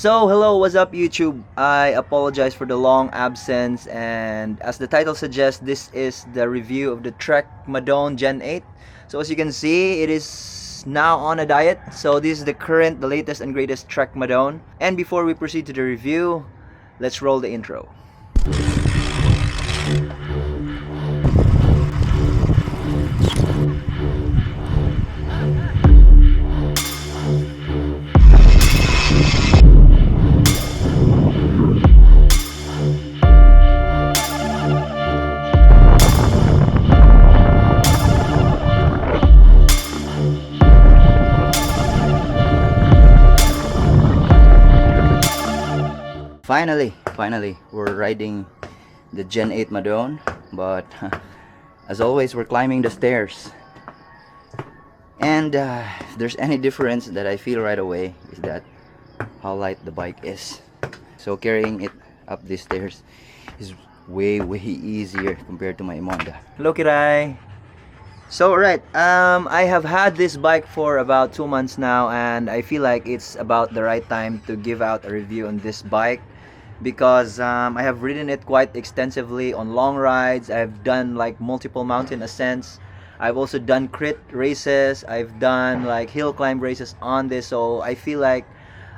So hello, what's up YouTube? I apologize for the long absence, and as the title suggests, this is the review of the TREK Madone Gen 8. So as you can see, it is now on a diet. So this is the latest and greatest TREK Madone. And before we proceed to the review, let's roll the intro. Finally, we're riding the Gen 8 Madone, but as always, we're climbing the stairs. And if there's any difference that I feel right away is that how light the bike is. So carrying it up these stairs is way easier compared to my Emonda. Hello, Kirai. So alright, I have had this bike for about 2 months now, and I feel like it's about the right time to give out a review on this bike because I have ridden it quite extensively on long rides. I've done like multiple mountain ascents. I've also done crit races. I've done like hill climb races on this, so I feel like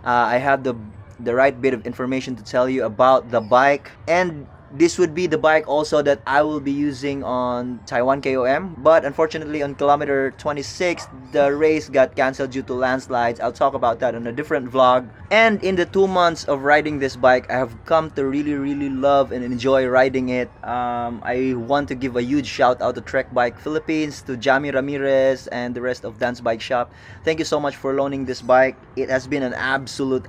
I have the right bit of information to tell you about the bike. And this would be the bike also that I will be using on Taiwan KOM, but unfortunately on kilometer 26 the race got cancelled due to landslides. I'll talk about that on a different vlog. And in the 2 months of riding this bike, I have come to really love and enjoy riding it. I want to give a huge shout out to Trek Bike Philippines, to Jamie Ramirez and the rest of Dance Bike Shop. Thank you so much for loaning this bike. It has been an absolute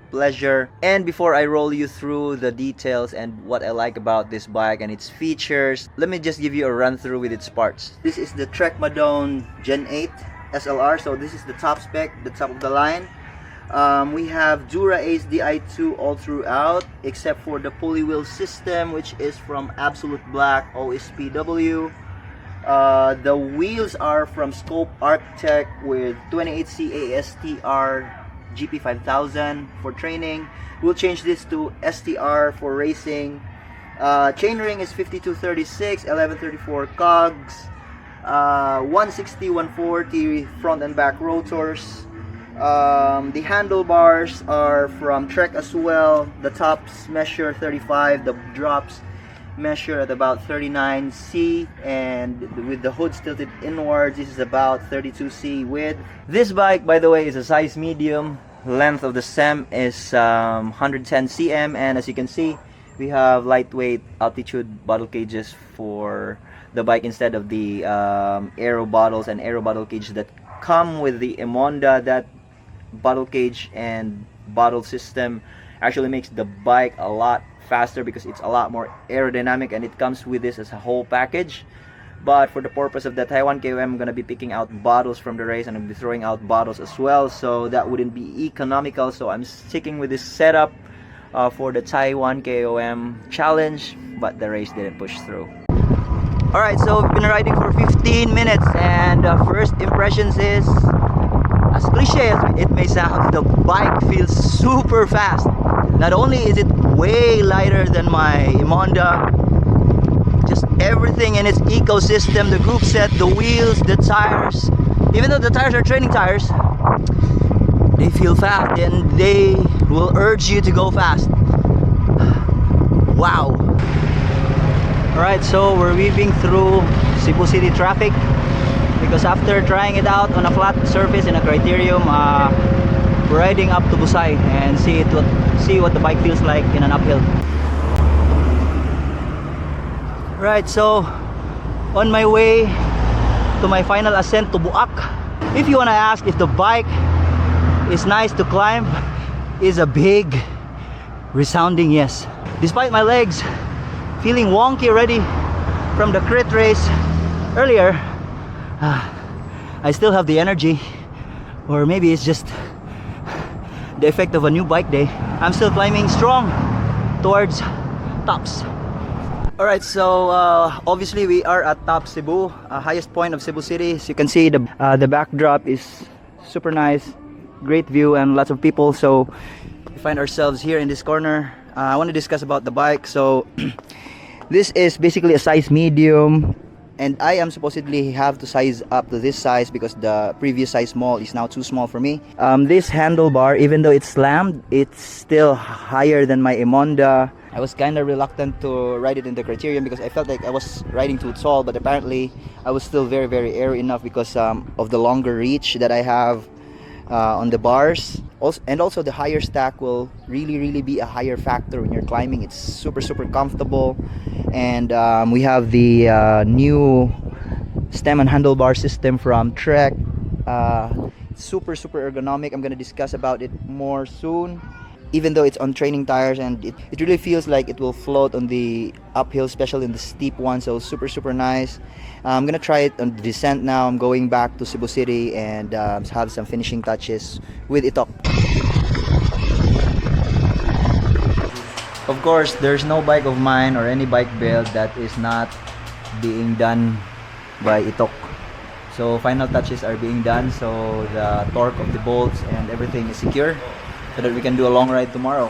pleasure. And before I roll you through the details and what I like about this bike and its features, let me just give you a run through with its parts. This is the TREK Madone Gen 8 SLR, so this is the top spec, the top of the line. We have Dura Ace Di2 all throughout except for the pulley wheel system, which is from Absolute Black OSPW. The wheels are from Scope Arctec with 28C ASTR GP5000 for training. We'll change this to STR for racing. Chainring is 5236, 1134 cogs, 160, 140 front and back rotors. The handlebars are from Trek as well. The tops measure 35, the drops measure at about 39C, and with the hood tilted inwards, this is about 32C width. This bike, by the way, is a size medium. Length of the stem is 110 cm, and as you can see, we have lightweight altitude bottle cages for the bike instead of the aero bottles and aero bottle cage that come with the Emonda. That bottle cage and bottle system actually makes the bike a lot faster because it's a lot more aerodynamic, and it comes with this as a whole package. But for the purpose of the Taiwan KOM, I'm gonna be picking out bottles from the race, and I'll be throwing out bottles as well, so that wouldn't be economical. So I'm sticking with this setup for the Taiwan KOM challenge, but the race didn't push through. Alright, so we've been riding for 15 minutes, and first impressions is, as cliche as it may sound, the bike feels super fast. Not only is it way lighter than my Emonda, just everything in its ecosystem, the group set, the wheels, the tires, even though the tires are training tires, they feel fast and they will urge you to go fast. Wow. Alright, so we're weaving through Cebu City traffic because after trying it out on a flat surface in a criterium, we're riding up to Busay and see what the bike feels like in an uphill. Right, so on my way to my final ascent to Buak. If you want to ask if the bike is nice to climb, is a big resounding yes. Despite my legs feeling wonky already from the crit race earlier, I still have the energy, or maybe it's just the effect of a new bike day. I'm still climbing strong towards tops. Alright, so obviously we are at top Cebu, highest point of Cebu City. As you can see, the backdrop is super nice, great view and lots of people. So find ourselves here in this corner. I want to discuss about the bike. So this is basically a size medium, and I am supposedly have to size up to this size because the previous size small is now too small for me. This handlebar, even though it's slammed, it's still higher than my Emonda. I was kind of reluctant to ride it in the Criterion because I felt like I was riding too tall, but apparently I was still very airy enough because of the longer reach that I have on the bars. Also the higher stack will really be a higher factor when you're climbing. It's super comfortable, and we have the new stem and handlebar system from TREK. Super ergonomic. I'm gonna discuss about it more soon. Even though it's on training tires, and it really feels like it will float on the uphill, especially in the steep one. So super nice. I'm gonna try it on the descent now. I'm going back to Cebu City and have some finishing touches with Itok. Of course, there's no bike of mine or any bike build that is not being done by Itok. So final touches are being done, so the torque of the bolts and everything is secure, so that we can do a long ride tomorrow.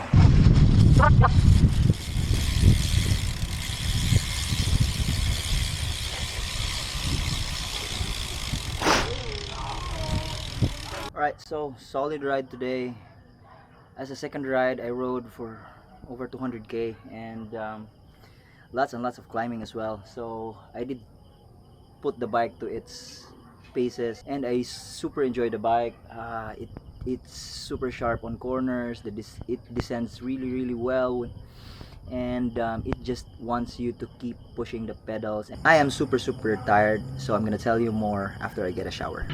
Alright, so solid ride today. As a second ride, I rode for over 200k, and lots and lots of climbing as well. So I did put the bike to its paces, and I super enjoy the bike. It's super sharp on corners. It descends really well, and it just wants you to keep pushing the pedals. I am super tired, so I'm gonna tell you more after I get a shower.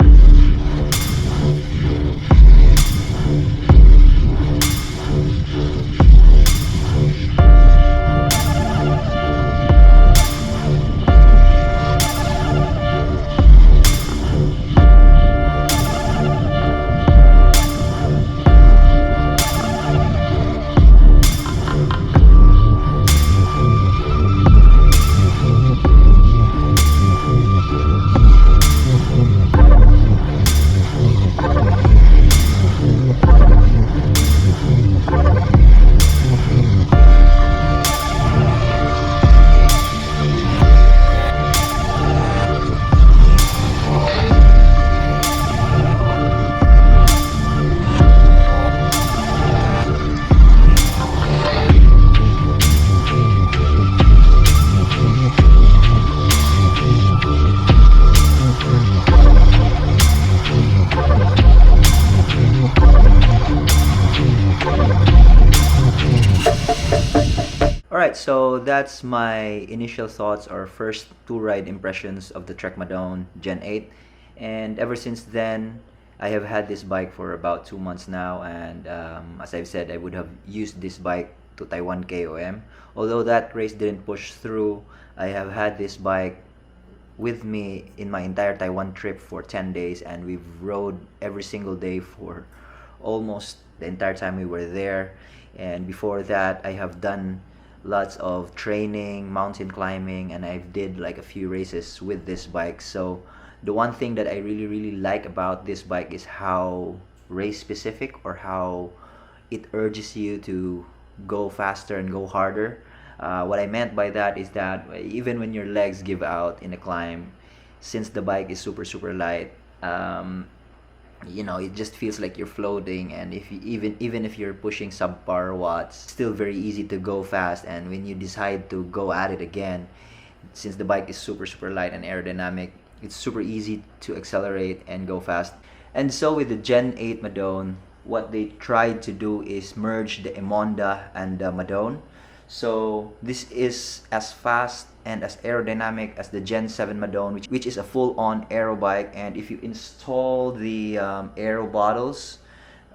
Alright, so that's my initial thoughts or first two ride impressions of the TREK Madone Gen 8. And ever since then, I have had this bike for about 2 months now, and as I've said, I would have used this bike to Taiwan KOM. Although that race didn't push through, I have had this bike with me in my entire Taiwan trip for 10 days, and we've rode every single day for almost the entire time we were there. And before that, I have done lots of training, mountain climbing, and I did like a few races with this bike. So the one thing that I really like about this bike is how race specific, or how it urges you to go faster and go harder. What I meant by that is that even when your legs give out in a climb, since the bike is super light, you know, it just feels like you're floating. And if you, even if you're pushing subpar watts, still very easy to go fast. And when you decide to go at it again, since the bike is super light and aerodynamic, it's super easy to accelerate and go fast. And so with the Gen 8 Madone, what they tried to do is merge the Emonda and the Madone. So this is as fast and as aerodynamic as the Gen 7 Madone, which is a full-on aero bike. And if you install the aero bottles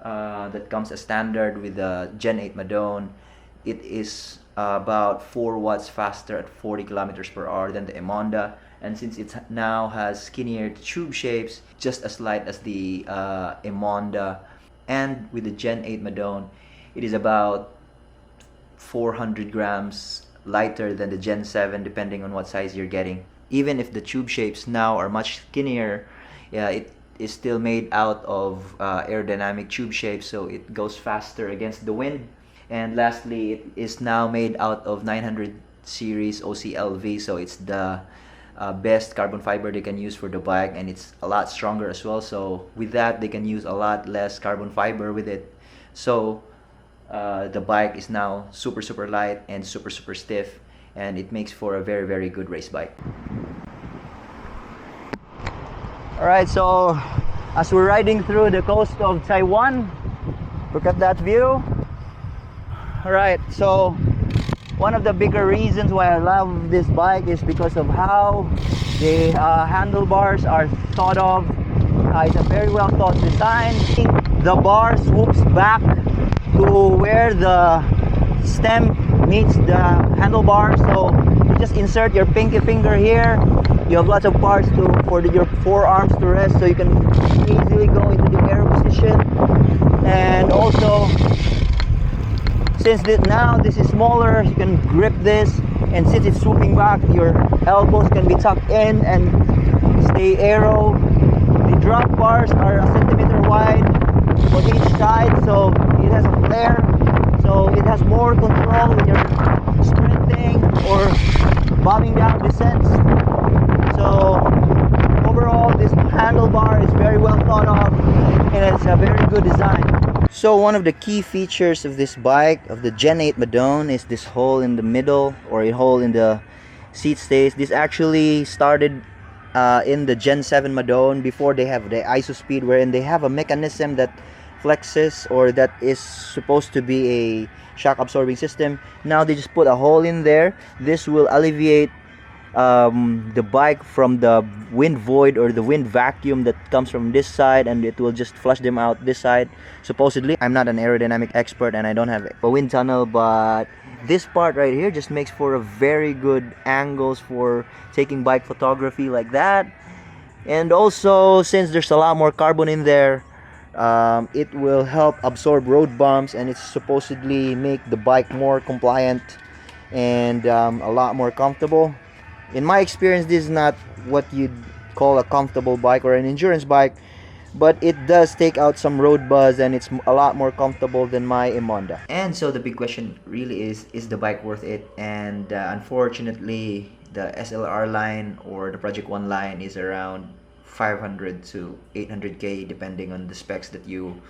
that comes as standard with the Gen 8 Madone, it is about 4 watts faster at 40 kilometers per hour than the Emonda. And since it now has skinnier tube shapes, just as light as the Emonda, and with the Gen 8 Madone, it is about 400 grams lighter than the Gen 7, depending on what size you're getting. Even if the tube shapes now are much skinnier, yeah, is still made out of aerodynamic tube shape, so it goes faster against the wind. And lastly, it is now made out of 900 series OCLV, so it's the best carbon fiber they can use for the bike, and it's a lot stronger as well. So with that, they can use a lot less carbon fiber with it. So the bike is now super light and super stiff, and it makes for a very good race bike. Alright, so as we're riding through the coast of Taiwan, look at that view. Alright, so one of the bigger reasons why I love this bike is because of how the handlebars are thought of. It's a very well thought design. The bar swoops back to where the stem meets the handlebar, so you just insert your pinky finger here. You have lots of parts for your forearms to rest, so you can easily go into the air position. And also, since now this is smaller, you can grip this, and since it's swooping back, your elbows can be tucked in and stay aero. The drop bars are a centimeter wide on each side, so it has a flare, so it has more control when you're sprinting or bombing down descents. So overall, this handlebar is very well thought of, and it's a very good design. So one of the key features of this bike, of the Gen 8 Madone, is this hole in the middle, or a hole in the seat stays. This actually started in the Gen 7 Madone before they have the ISO-speed, wherein they have a mechanism that flexes, or that is supposed to be a shock absorbing system. Now they just put a hole in there. This will alleviate the bike from the wind void or the wind vacuum that comes from this side, and it will just flush them out this side, supposedly. I'm not an aerodynamic expert and I don't have a wind tunnel, but this part right here just makes for a very good angles for taking bike photography like that. And also, since there's a lot more carbon in there, it will help absorb road bumps, and it's supposedly make the bike more compliant and a lot more comfortable. In my experience, this is not what you'd call a comfortable bike or an endurance bike, but it does take out some road buzz, and it's a lot more comfortable than my Emonda. And so the big question really is the bike worth it? And unfortunately, the SLR line or the Project 1 line is around 500 to 800k depending on the specs that you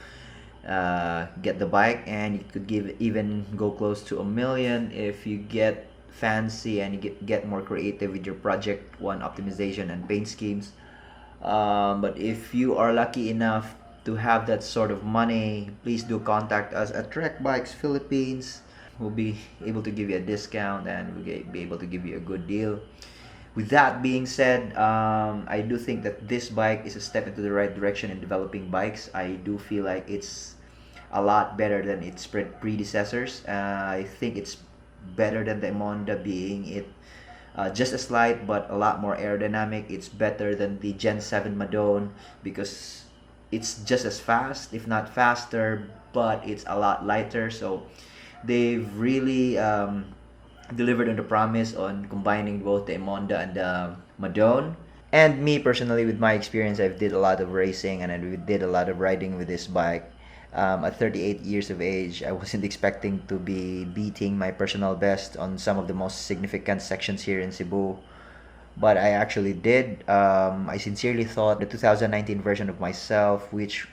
get the bike, and it could even go close to $1 million if you get fancy and you get more creative with your Project 1 optimization and paint schemes. But if you are lucky enough to have that sort of money, please do contact us at TREK Bikes Philippines. We'll be able to give you a discount, and we'll be able to give you a good deal. With that being said, I do think that this bike is a step into the right direction in developing bikes. I do feel like it's a lot better than its predecessors. I think it's better than the Emonda, being it just as light but a lot more aerodynamic. It's better than the Gen 7 Madone because it's just as fast, if not faster, but it's a lot lighter. So they've really delivered on the promise on combining both the Emonda and the Madone. And me personally, with my experience, I've did a lot of racing and I did a lot of riding with this bike. At 38 years of age, I wasn't expecting to be beating my personal best on some of the most significant sections here in Cebu, but I actually did. I sincerely thought the 2019 version of myself, which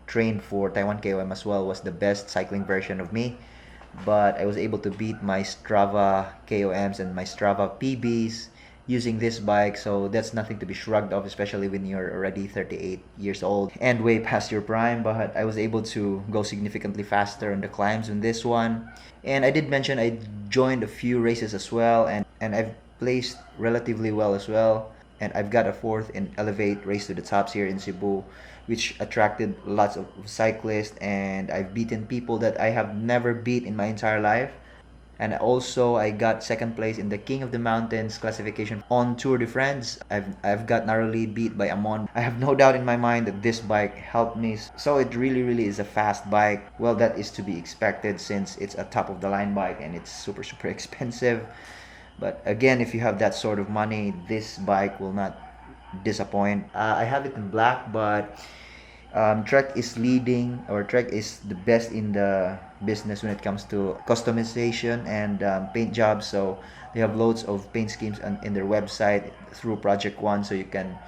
trained for Taiwan KOM as well, was the best cycling version of me, but I was able to beat my Strava KOMs and my Strava PBs using this bike, so that's nothing to be shrugged off, especially when you're already 38 years old and way past your prime. But I was able to go significantly faster on the climbs on this one. And I did mention I joined a few races as well, and I've placed relatively well as well, and I've got a fourth in Elevate Race to the Tops here in Cebu, which attracted lots of cyclists, and I've beaten people that I have never beat in my entire life. And also, I got second place in the King of the Mountains classification on Tour de France. I've got narrowly beat by Amon. I have no doubt in my mind that this bike helped me. So it really is a fast bike. Well, that is to be expected since it's a top of the line bike and it's super expensive. But again, if you have that sort of money, this bike will not disappoint. I have it in black, but Trek is leading, or Trek is the best in the business when it comes to customization and paint jobs. So they have loads of paint schemes in their website through Project One, so you can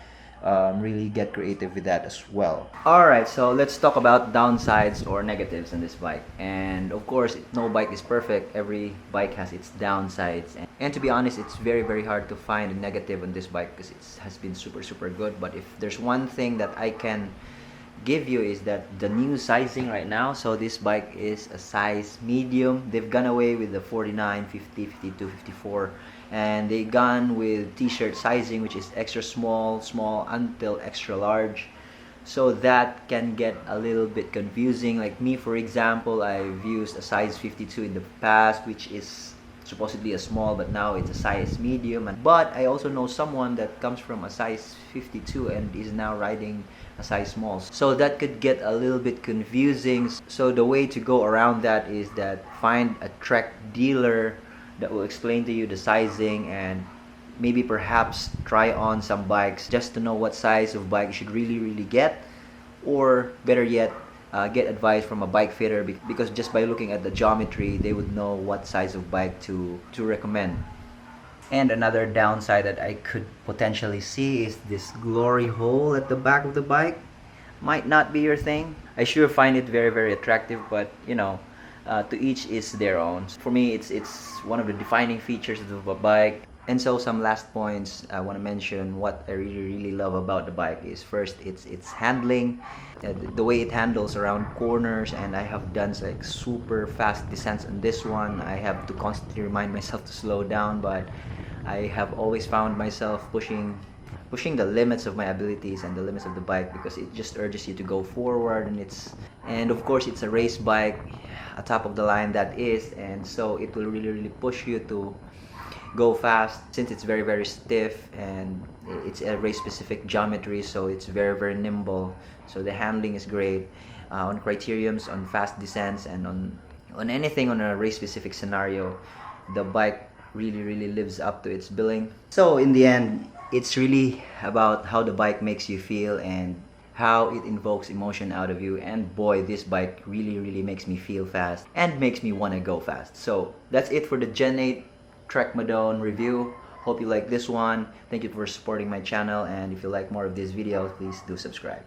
really get creative with that as well. Alright, so let's talk about downsides or negatives on this bike. And of course, no bike is perfect. Every bike has its downsides. And to be honest, it's very, very hard to find a negative on this bike because it has been super, super good. But if there's one thing that I can give you is that the new sizing right now, so this bike is a size medium. They've gone away with the 49, 50, 52, 54, and they gone with t-shirt sizing, which is extra small, small until extra large. So that can get a little bit confusing. Like me, for example, I've used a size 52 in the past, which is supposedly a small, but now it's a size medium. But I also know someone that comes from a size 52 and is now riding a size small. So that could get a little bit confusing. So the way to go around that is that find a Trek dealer that will explain to you the sizing, and maybe perhaps try on some bikes just to know what size of bike you should really get, or better yet, get advice from a bike fitter, because just by looking at the geometry they would know what size of bike to recommend. And another downside that I could potentially see is this glory hole at the back of the bike. Might not be your thing. I sure find it very, very attractive, but you know, to each is their own. For me, it's one of the defining features of a bike. And so some last points I want to mention. What I really love about the bike is, first, it's handling, the way it handles around corners. And I have done like super fast descents on this one. I have to constantly remind myself to slow down, but I have always found myself pushing the limits of my abilities and the limits of the bike, because it just urges you to go forward. And of course it's a race bike, a top of the line that is, and so it will really push you to go fast, since it's very, very stiff and it's a race specific geometry, so it's very, very nimble. So the handling is great on criteriums, on fast descents, and on anything on a race specific scenario. The bike really lives up to its billing. So in the end, it's really about how the bike makes you feel and how it invokes emotion out of you. And boy, this bike really makes me feel fast and makes me want to go fast. So that's it for the Gen 8 TREK Madone review. Hope you like this one. Thank you for supporting my channel, and if you like more of these videos, please do subscribe.